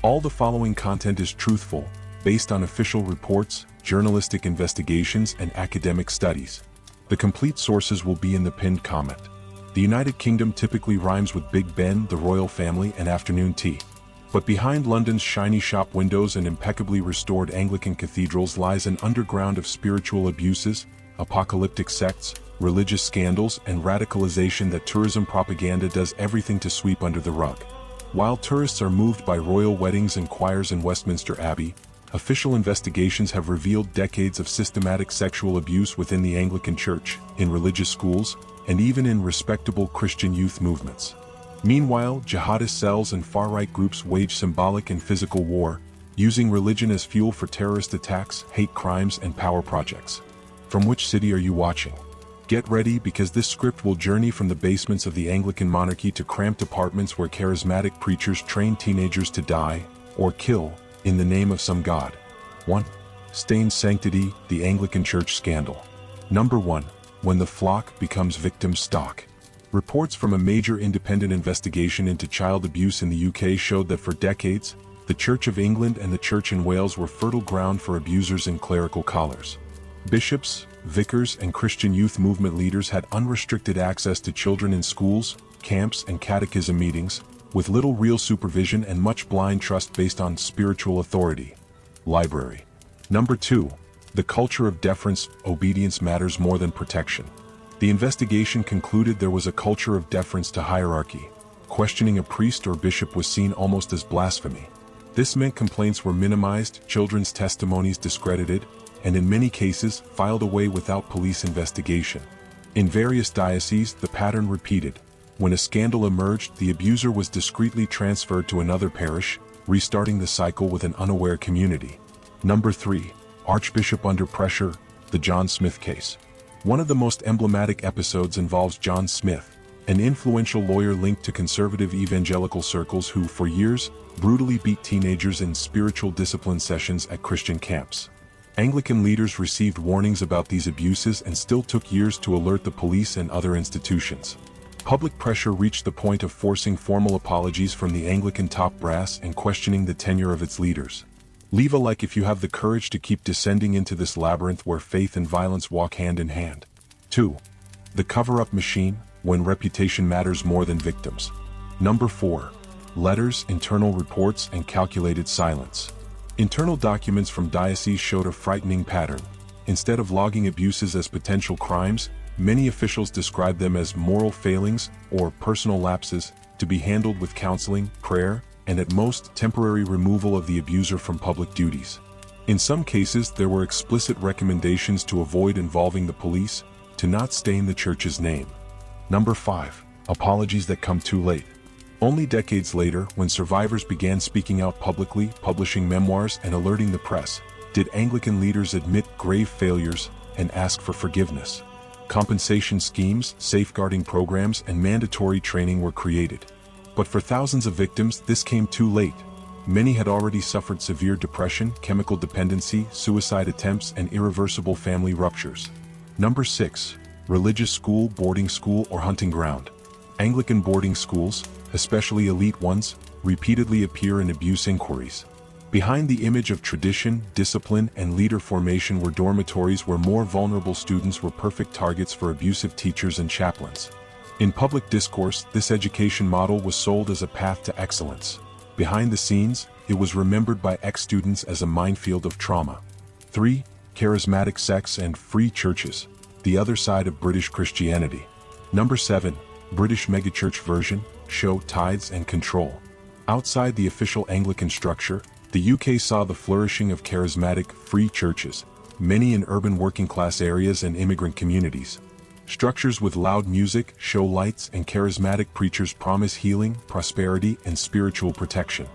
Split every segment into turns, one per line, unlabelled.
All the following content is truthful, based on official reports, journalistic investigations, and academic studies. The complete sources will be in the pinned comment. The United Kingdom typically rhymes with Big Ben, the royal family, and afternoon tea. But behind London's shiny shop windows and impeccably restored Anglican cathedrals lies an underground of spiritual abuses, apocalyptic sects, religious scandals, and radicalization that tourism propaganda does everything to sweep under the rug. While tourists are moved by royal weddings and choirs in Westminster Abbey, official investigations have revealed decades of systematic sexual abuse within the Anglican Church, in religious schools, and even in respectable Christian youth movements. Meanwhile, jihadist cells and far-right groups wage symbolic and physical war, using religion as fuel for terrorist attacks, hate crimes, and power projects. From which city are you watching? Get ready, because this script will journey from the basements of the Anglican monarchy to cramped apartments where charismatic preachers train teenagers to die, or kill, in the name of some god. 1. Stained Sanctity, the Anglican Church Scandal. Number 1. When the flock becomes victim stock. Reports from a major independent investigation into child abuse in the UK showed that for decades, the Church of England and the Church in Wales were fertile ground for abusers in clerical collars. Bishops, vicars, and Christian youth movement leaders had unrestricted access to children in schools, camps, and catechism meetings, with little real supervision and much blind trust based on spiritual authority. Library. Number 2. The culture of deference. Obedience matters more than protection. The investigation concluded there was a culture of deference to hierarchy. Questioning a priest or bishop was seen almost as blasphemy. This meant complaints were minimized, children's testimonies discredited, and in many cases, filed away without police investigation. In various dioceses, the pattern repeated. When a scandal emerged, the abuser was discreetly transferred to another parish, restarting the cycle with an unaware community. Number 3. Archbishop under pressure, the John Smyth case. One of the most emblematic episodes involves John Smyth, an influential lawyer linked to conservative evangelical circles who, for years, brutally beat teenagers in spiritual discipline sessions at Christian camps. Anglican leaders received warnings about these abuses and still took years to alert the police and other institutions. Public pressure reached the point of forcing formal apologies from the Anglican top brass and questioning the tenure of its leaders. Leave a like if you have the courage to keep descending into this labyrinth where faith and violence walk hand in hand. 2. The cover-up machine, when reputation matters more than victims. Number 4. Letters, internal reports, and calculated silence. Internal documents from dioceses showed a frightening pattern. Instead of logging abuses as potential crimes, many officials described them as moral failings or personal lapses, to be handled with counseling, prayer, and at most temporary removal of the abuser from public duties. In some cases, there were explicit recommendations to avoid involving the police, to not stain the church's name. Number 5. Apologies that come too late. Only decades later, when survivors began speaking out publicly, publishing memoirs, and alerting the press, did Anglican leaders admit grave failures and ask for forgiveness. Compensation schemes, safeguarding programs, and mandatory training were created. But for thousands of victims, this came too late. Many had already suffered severe depression, chemical dependency, suicide attempts, and irreversible family ruptures. Number 6. Religious school, boarding school, or hunting ground. Anglican boarding schools, especially elite ones, repeatedly appear in abuse inquiries. Behind the image of tradition, discipline, and leader formation were dormitories where more vulnerable students were perfect targets for abusive teachers and chaplains. In public discourse, this education model was sold as a path to excellence. Behind the scenes, it was remembered by ex-students as a minefield of trauma. 3. Charismatic sects and free churches, the other side of British Christianity. Number 7. British megachurch version, show, tithes, and control. Outside the official Anglican structure, the UK saw the flourishing of charismatic, free churches, many in urban working-class areas and immigrant communities. Structures with loud music, show lights, and charismatic preachers promise healing, prosperity, and spiritual protection.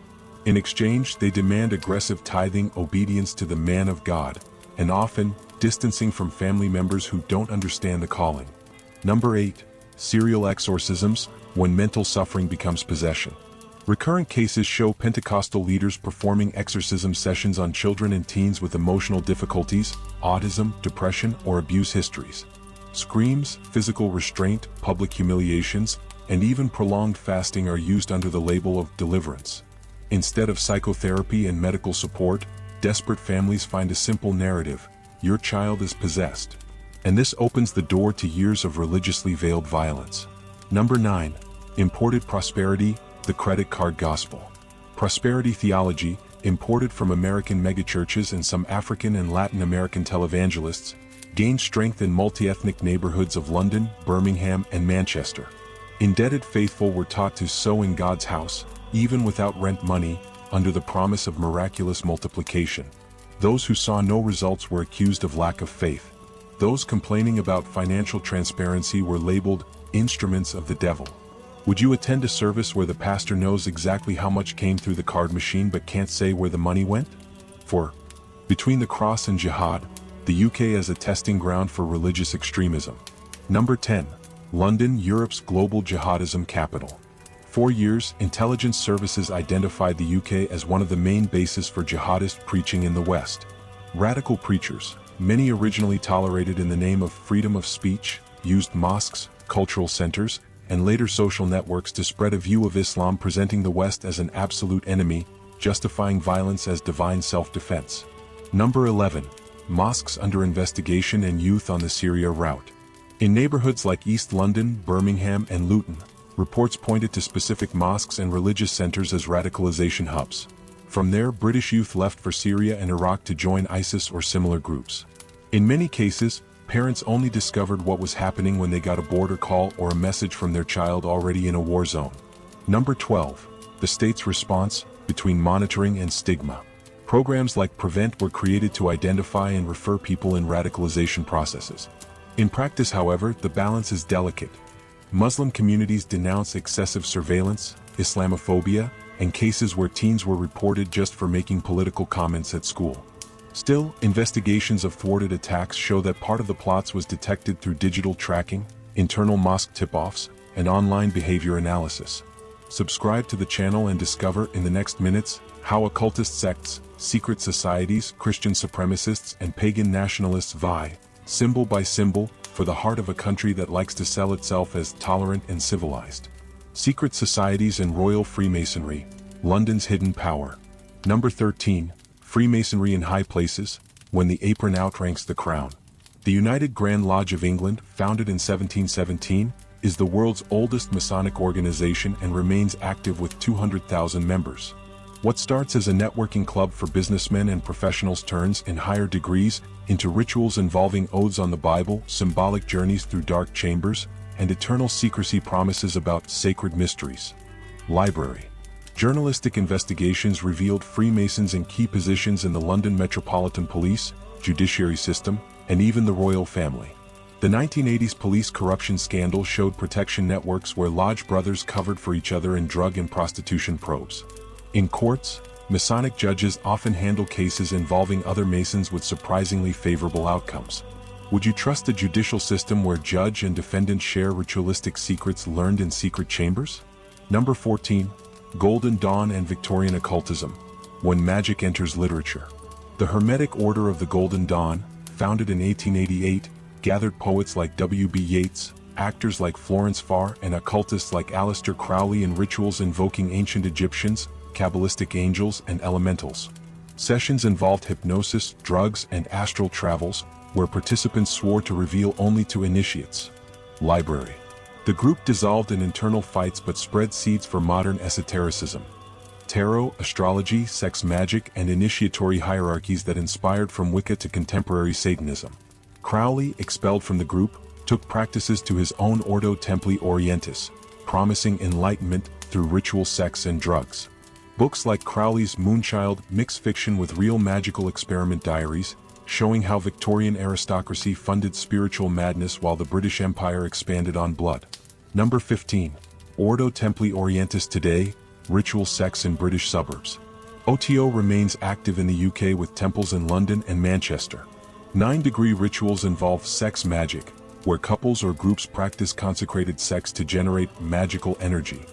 In exchange, they demand aggressive tithing, obedience to the man of God, and often, distancing from family members who don't understand the calling. Number 8. Serial exorcisms, when mental suffering becomes possession. Recurrent cases show Pentecostal leaders performing exorcism sessions on children and teens with emotional difficulties, autism, depression, or abuse histories. Screams, physical restraint, public humiliations, and even prolonged fasting are used under the label of deliverance. Instead of psychotherapy and medical support, desperate families find a simple narrative: your child is possessed. And this opens the door to years of religiously veiled violence. Number 9. Imported prosperity, the credit card gospel. Prosperity theology, imported from American megachurches and some African and Latin American televangelists, gained strength in multi-ethnic neighborhoods of London, Birmingham, and Manchester. Indebted faithful were taught to sow in God's house, even without rent money, under the promise of miraculous multiplication. Those who saw no results were accused of lack of faith. Those complaining about financial transparency were labeled instruments of the devil. Would you attend a service where the pastor knows exactly how much came through the card machine but can't say where the money went? 4. Between the cross and jihad, the UK as a testing ground for religious extremism. Number 10. London, Europe's global jihadism capital. For years, intelligence services identified the UK as one of the main bases for jihadist preaching in the West. Radical preachers, many originally tolerated in the name of freedom of speech, used mosques, cultural centers, and later social networks to spread a view of Islam presenting the West as an absolute enemy, justifying violence as divine self-defense. Number 11. Mosques under investigation and youth on the Syria route. In neighborhoods like East London, Birmingham, and Luton, reports pointed to specific mosques and religious centers as radicalization hubs. From there, British youth left for Syria and Iraq to join ISIS or similar groups. In many cases, parents only discovered what was happening when they got a border call or a message from their child already in a war zone. Number 12. The state's response, between monitoring and stigma. Programs like Prevent were created to identify and refer people in radicalization processes. In practice, however, the balance is delicate. Muslim communities denounce excessive surveillance, Islamophobia, and cases where teens were reported just for making political comments at school. Still, investigations of thwarted attacks show that part of the plots was detected through digital tracking, internal mosque tip-offs, and online behavior analysis. Subscribe to the channel and discover in the next minutes how occultist sects, secret societies, Christian supremacists, and pagan nationalists vie, symbol by symbol, for the heart of a country that likes to sell itself as tolerant and civilized. Secret societies and Royal Freemasonry, London's hidden power. Number 13. Freemasonry in high places, when the apron outranks the crown. The United Grand Lodge of England, founded in 1717, is the world's oldest Masonic organization and remains active with 200,000 members. What starts as a networking club for businessmen and professionals turns, in higher degrees, into rituals involving oaths on the Bible, symbolic journeys through dark chambers, and eternal secrecy promises about sacred mysteries. Library. Journalistic investigations revealed Freemasons in key positions in the London Metropolitan Police, judiciary system, and even the royal family. The 1980s police corruption scandal showed protection networks where lodge brothers covered for each other in drug and prostitution probes. In courts, Masonic judges often handle cases involving other Masons with surprisingly favorable outcomes. Would you trust a judicial system where judge and defendant share ritualistic secrets learned in secret chambers? Number 14. Golden Dawn and Victorian occultism, when magic enters literature. The Hermetic Order of the Golden Dawn, founded in 1888, gathered poets like W.B. Yeats, actors like Florence Farr, and occultists like Aleister Crowley in rituals invoking ancient Egyptians, Kabbalistic angels, and elementals. Sessions involved hypnosis, drugs, and astral travels, where participants swore to reveal only to initiates. Library. The group dissolved in internal fights but spread seeds for modern esotericism. Tarot, astrology, sex magic, and initiatory hierarchies that inspired from Wicca to contemporary Satanism. Crowley, expelled from the group, took practices to his own Ordo Templi Orientis, promising enlightenment through ritual sex and drugs. Books like Crowley's Moonchild mix fiction with real magical experiment diaries, showing how Victorian aristocracy funded spiritual madness while the British Empire expanded on blood. Number 15. Ordo Templi Orientis today, ritual sex in British suburbs. OTO remains active in the UK with temples in London and Manchester. 9-degree rituals involve sex magic, where couples or groups practice consecrated sex to generate magical energy.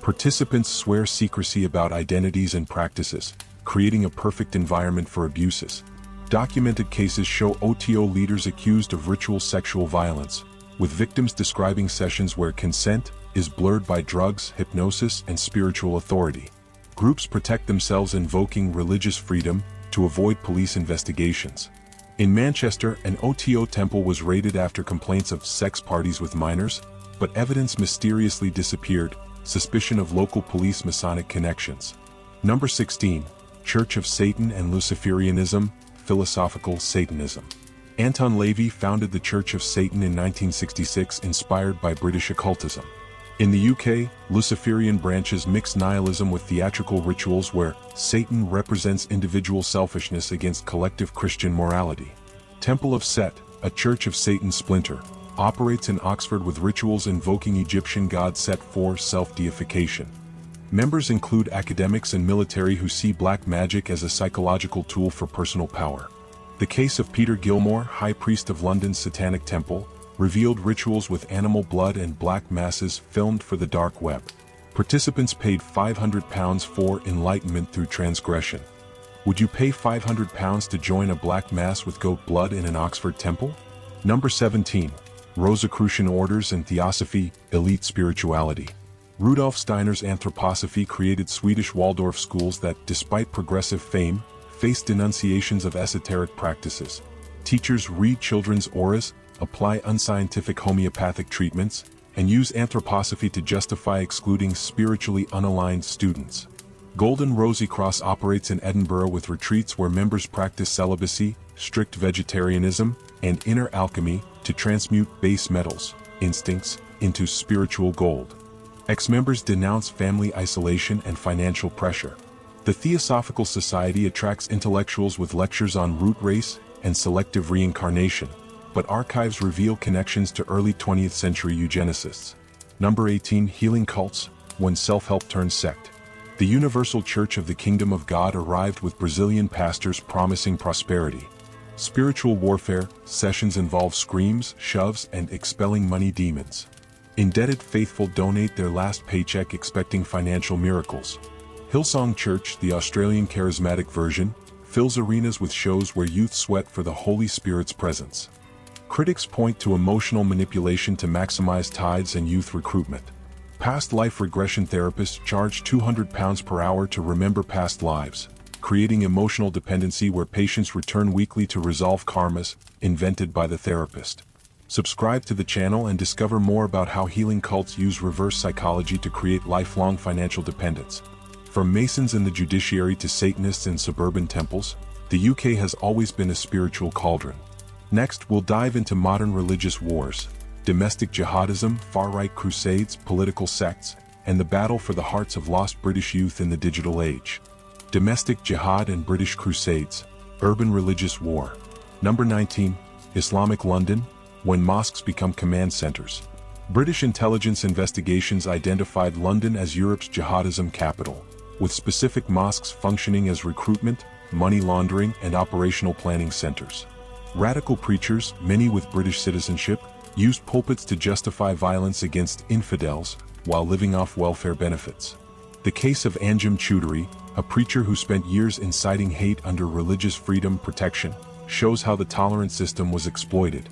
Participants swear secrecy about identities and practices, creating a perfect environment for abuses. Documented cases show OTO leaders accused of ritual sexual violence, with victims describing sessions where consent is blurred by drugs, hypnosis, and spiritual authority. Groups protect themselves invoking religious freedom to avoid police investigations. In Manchester, an OTO temple was raided after complaints of sex parties with minors, but evidence mysteriously disappeared, suspicion of local police Masonic connections. Number 16. Church of Satan and Luciferianism, Philosophical Satanism. Anton Lavey founded the Church of Satan in 1966, inspired by British occultism. In the UK, Luciferian branches mix nihilism with theatrical rituals where Satan represents individual selfishness against collective Christian morality. Temple of Set, a Church of Satan splinter, operates in Oxford with rituals invoking Egyptian god Set for self-deification. Members include academics and military who see black magic as a psychological tool for personal power. The case of Peter Gilmore, High Priest of London's Satanic Temple, revealed rituals with animal blood and black masses filmed for the dark web. Participants paid £500 for enlightenment through transgression. Would you pay £500 to join a black mass with goat blood in an Oxford temple? Number 17. Rosicrucian orders and theosophy, elite spirituality. Rudolf Steiner's anthroposophy created Swedish Waldorf schools that, despite progressive fame, faced denunciations of esoteric practices. Teachers read children's auras, apply unscientific homeopathic treatments, and use anthroposophy to justify excluding spiritually unaligned students. Golden Rosy Cross operates in Edinburgh with retreats where members practice celibacy, strict vegetarianism, and inner alchemy to transmute base metals, instincts, into spiritual gold. Ex-members denounce family isolation and financial pressure. The Theosophical Society attracts intellectuals with lectures on root race and selective reincarnation, but archives reveal connections to early 20th century eugenicists. Number 18. Healing cults, when self-help turns sect. The Universal Church of the Kingdom of God arrived with Brazilian pastors promising prosperity. Spiritual warfare sessions involve screams, shoves, and expelling money demons. Indebted faithful donate their last paycheck expecting financial miracles. Hillsong Church, the Australian charismatic version, fills arenas with shows where youth sweat for the Holy Spirit's presence. Critics point to emotional manipulation to maximize tithes and youth recruitment. Past life regression therapists charge £200 per hour to remember past lives, creating emotional dependency where patients return weekly to resolve karmas invented by the therapist. Subscribe to the channel and discover more about how healing cults use reverse psychology to create lifelong financial dependence. From Masons in the judiciary to Satanists in suburban temples, the UK has always been a spiritual cauldron. Next, we'll dive into modern religious wars, domestic jihadism, far-right crusades, political sects, and the battle for the hearts of lost British youth in the digital age. Domestic jihad and British crusades, urban religious war. Number 19. Islamic London, when mosques become command centers. British intelligence investigations identified London as Europe's jihadism capital, with specific mosques functioning as recruitment, money laundering, and operational planning centers. Radical preachers, many with British citizenship, used pulpits to justify violence against infidels while living off welfare benefits. The case of Anjem Choudhury, a preacher who spent years inciting hate under religious freedom protection, shows how the tolerant system was exploited.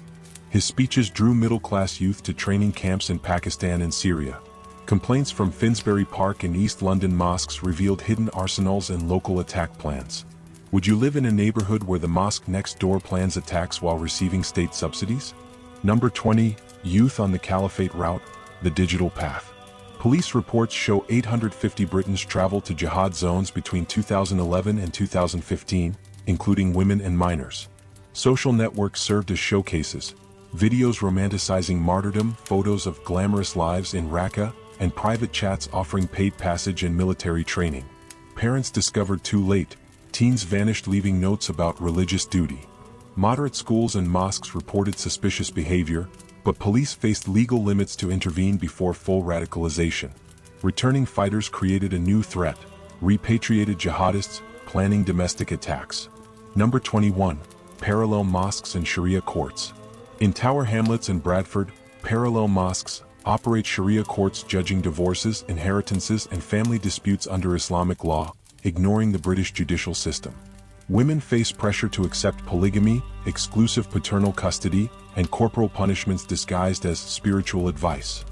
His speeches drew middle-class youth to training camps in Pakistan and Syria. Complaints from Finsbury Park and East London mosques revealed hidden arsenals and local attack plans. Would you live in a neighborhood where the mosque next door plans attacks while receiving state subsidies? Number 20. Youth on the Caliphate route, the digital path. Police reports show 850 Britons traveled to jihad zones between 2011 and 2015, including women and minors. Social networks served as showcases, videos romanticizing martyrdom, photos of glamorous lives in Raqqa, and private chats offering paid passage and military training. Parents discovered too late, teens vanished leaving notes about religious duty. Moderate schools and mosques reported suspicious behavior, but police faced legal limits to intervene before full radicalization. Returning fighters created a new threat, repatriated jihadists, planning domestic attacks. Number 21. Parallel mosques and Sharia courts. In Tower Hamlets and Bradford, parallel mosques operate Sharia courts judging divorces, inheritances, and family disputes under Islamic law, ignoring the British judicial system. Women face pressure to accept polygamy, exclusive paternal custody, and corporal punishments disguised as spiritual advice.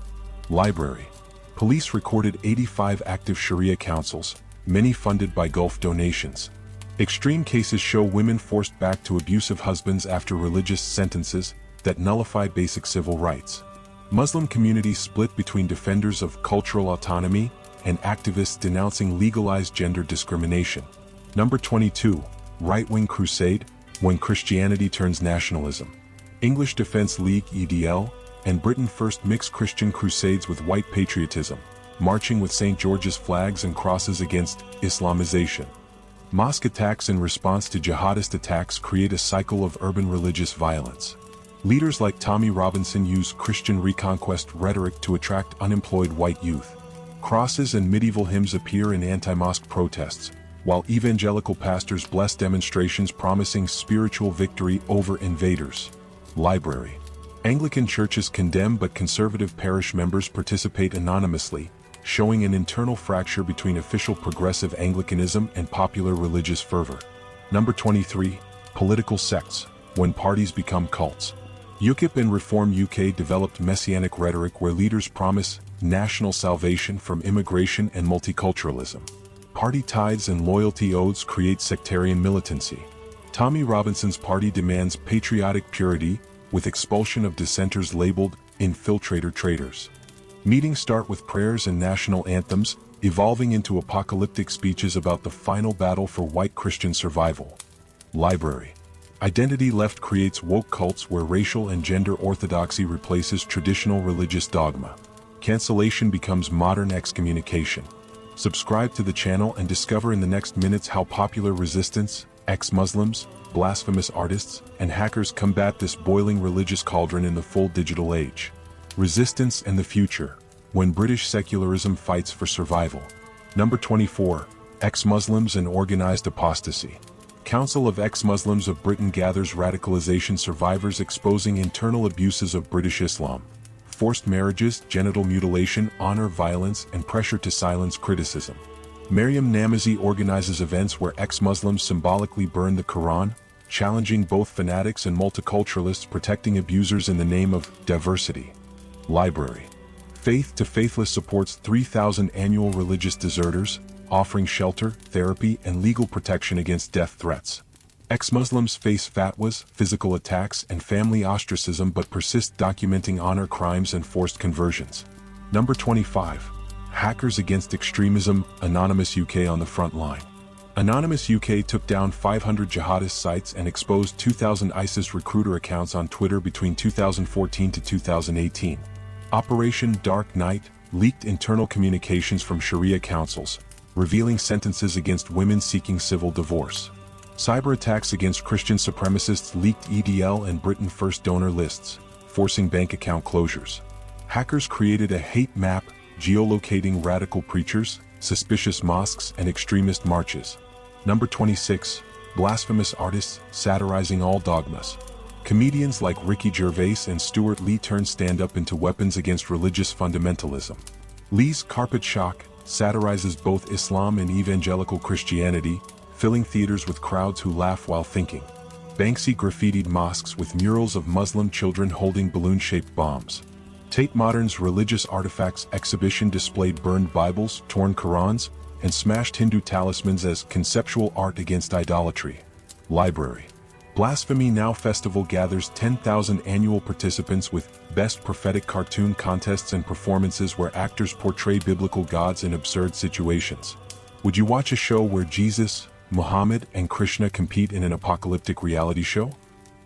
Library. Police recorded 85 active Sharia councils, many funded by Gulf donations. Extreme cases show women forced back to abusive husbands after religious sentences that nullify basic civil rights. Muslim communities split between defenders of cultural autonomy and activists denouncing legalized gender discrimination. Number 22. Right-wing crusade, when Christianity turns nationalism. English Defence League (EDL) and Britain first mixed Christian crusades with white patriotism, marching with St. George's flags and crosses against Islamization. Mosque attacks in response to jihadist attacks create a cycle of urban religious violence. Leaders like Tommy Robinson use Christian reconquest rhetoric to attract unemployed white youth. Crosses and medieval hymns appear in anti-mosque protests, while evangelical pastors bless demonstrations promising spiritual victory over invaders. Library. Anglican churches condemn but conservative parish members participate anonymously, showing an internal fracture between official progressive Anglicanism and popular religious fervor. Number 23. Political sects, when parties become cults. UKIP and Reform UK developed messianic rhetoric where leaders promise national salvation from immigration and multiculturalism. Party tithes and loyalty oaths create sectarian militancy. Tommy Robinson's party demands patriotic purity, with expulsion of dissenters labeled infiltrator traitors. Meetings start with prayers and national anthems, evolving into apocalyptic speeches about the final battle for white Christian survival. Library. Identity left creates woke cults where racial and gender orthodoxy replaces traditional religious dogma. Cancellation becomes modern excommunication. Subscribe to the channel and discover in the next minutes how popular resistance, ex-Muslims, blasphemous artists, and hackers combat this boiling religious cauldron in the full digital age. Resistance and the future, when British secularism fights for survival. Number 24. Ex-Muslims and organized apostasy. Council of Ex-Muslims of Britain gathers radicalization survivors exposing internal abuses of British Islam. Forced marriages, genital mutilation, honor violence, and pressure to silence criticism. Maryam Namazi organizes events where ex-Muslims symbolically burn the Quran, challenging both fanatics and multiculturalists, protecting abusers in the name of diversity. Library. Faith to Faithless supports 3,000 annual religious deserters, offering shelter, therapy, and legal protection against death threats. Ex-Muslims face fatwas, physical attacks, and family ostracism but persist documenting honor crimes and forced conversions. Number 25. Hackers Against Extremism, Anonymous UK on the front line. Anonymous UK took down 500 jihadist sites and exposed 2,000 ISIS recruiter accounts on Twitter between 2014 to 2018. Operation Dark Night leaked internal communications from Sharia councils, revealing sentences against women seeking civil divorce. Cyber attacks against Christian supremacists leaked EDL and Britain First donor lists, forcing bank account closures. Hackers created a hate map, geolocating radical preachers, suspicious mosques, and extremist marches. Number 26. Blasphemous artists satirizing all dogmas. Comedians like Ricky Gervais and Stuart Lee turn stand-up into weapons against religious fundamentalism. Lee's Carpet Shock satirizes both Islam and evangelical Christianity, filling theaters with crowds who laugh while thinking. Banksy graffitied mosques with murals of Muslim children holding balloon-shaped bombs. Tate Modern's Religious Artifacts exhibition displayed burned Bibles, torn Qurans, and smashed Hindu talismans as conceptual art against idolatry. Library. Blasphemy Now Festival gathers 10,000 annual participants with best prophetic cartoon contests and performances where actors portray biblical gods in absurd situations. Would you watch a show where Jesus, Muhammad, and Krishna compete in an apocalyptic reality show?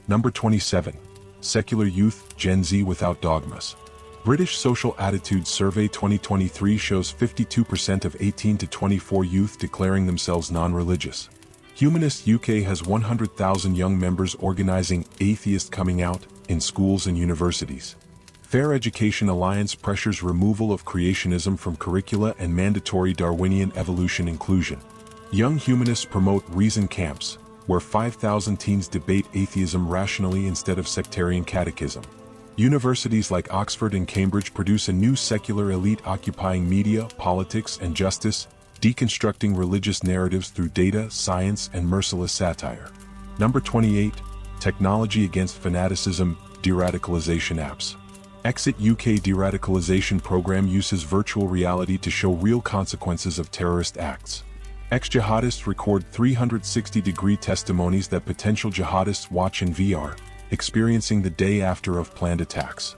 Number 27. Secular Youth, Gen Z Without Dogmas. British Social Attitudes Survey 2023 shows 52% of 18 to 24 youth declaring themselves non-religious. Humanists UK has 100,000 young members organizing atheist coming out in schools and universities. Fair Education Alliance pressures removal of creationism from curricula and mandatory Darwinian evolution inclusion. Young humanists promote reason camps, where 5,000 teens debate atheism rationally instead of sectarian catechism. Universities like Oxford and Cambridge produce a new secular elite occupying media, politics, and justice, deconstructing religious narratives through data, science, and merciless satire. Number 28. Technology Against Fanaticism, De-radicalization apps. Exit UK de-radicalization program uses virtual reality to show real consequences of terrorist acts. Ex-jihadists record 360-degree testimonies that potential jihadists watch in VR, experiencing the day after of planned attacks.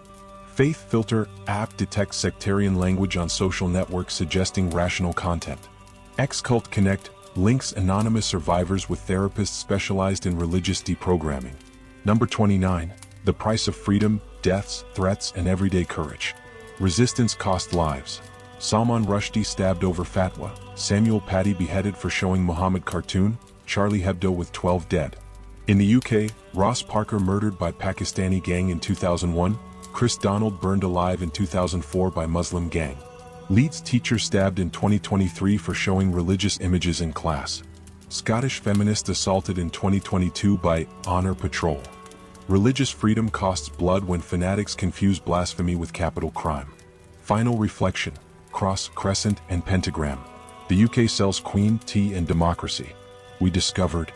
Faith Filter app detects sectarian language on social networks suggesting rational content. Ex-Cult Connect links anonymous survivors with therapists specialized in religious deprogramming. Number 29. The Price of Freedom, Deaths, Threats, and Everyday Courage. Resistance cost lives. Salman Rushdie stabbed over fatwa, Samuel Paty beheaded for showing Muhammad cartoon, Charlie Hebdo with 12 dead. In the UK, Ross Parker murdered by Pakistani gang in 2001, Chris Donald burned alive in 2004 by Muslim gang. Leeds teacher stabbed in 2023 for showing religious images in class. Scottish feminist assaulted in 2022 by Honor Patrol. Religious freedom costs blood when fanatics confuse blasphemy with capital crime. Final reflection. Cross, crescent, and pentagram. The UK sells Queen, tea, and democracy. We discovered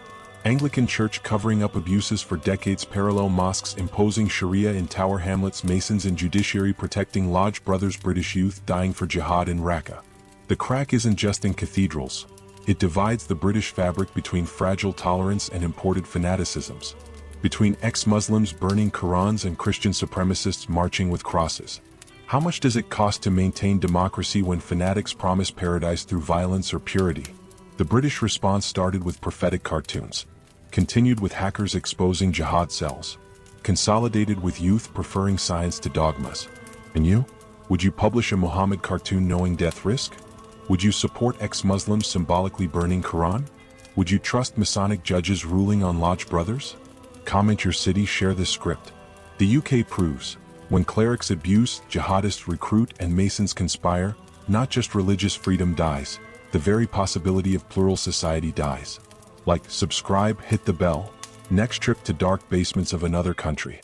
Anglican Church covering up abuses for decades, parallel mosques imposing Sharia in Tower Hamlets, Masons and judiciary protecting Lodge Brothers, British youth dying for jihad in Raqqa. The crack isn't just in cathedrals. It divides the British fabric between fragile tolerance and imported fanaticisms. Between ex-Muslims burning Qurans and Christian supremacists marching with crosses. How much does it cost to maintain democracy when fanatics promise paradise through violence or purity? The British response started with prophetic cartoons, continued with hackers exposing jihad cells, consolidated with youth preferring science to dogmas. And you? Would you publish a Muhammad cartoon knowing death risk? Would you support ex-Muslims symbolically burning Quran? Would you trust Masonic judges ruling on Lodge Brothers? Comment your city, share this script. The UK proves, when clerics abuse, jihadists recruit, and Masons conspire, not just religious freedom dies, the very possibility of plural society dies. Like, subscribe, hit the bell. Next trip to dark basements of another country.